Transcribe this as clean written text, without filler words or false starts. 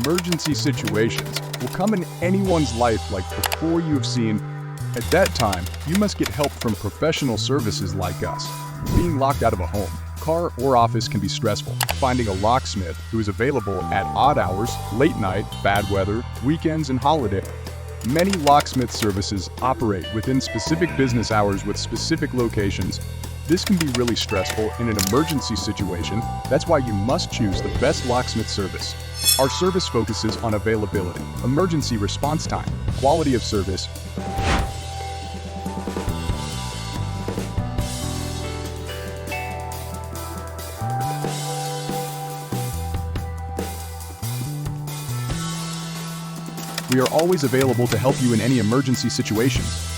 Emergency situations will come in anyone's life like before you have seen. At that time, you must get help from professional services like us. Being locked out of a home, car, or office can be stressful. Finding a locksmith who is available at odd hours, late night, bad weather, weekends, and holiday. Many locksmith services operate within specific business hours with specific locations. This can be really stressful in an emergency situation. That's why you must choose the best locksmith service. Our service focuses on availability, emergency response time, quality of service. We are always available to help you in any emergency situations.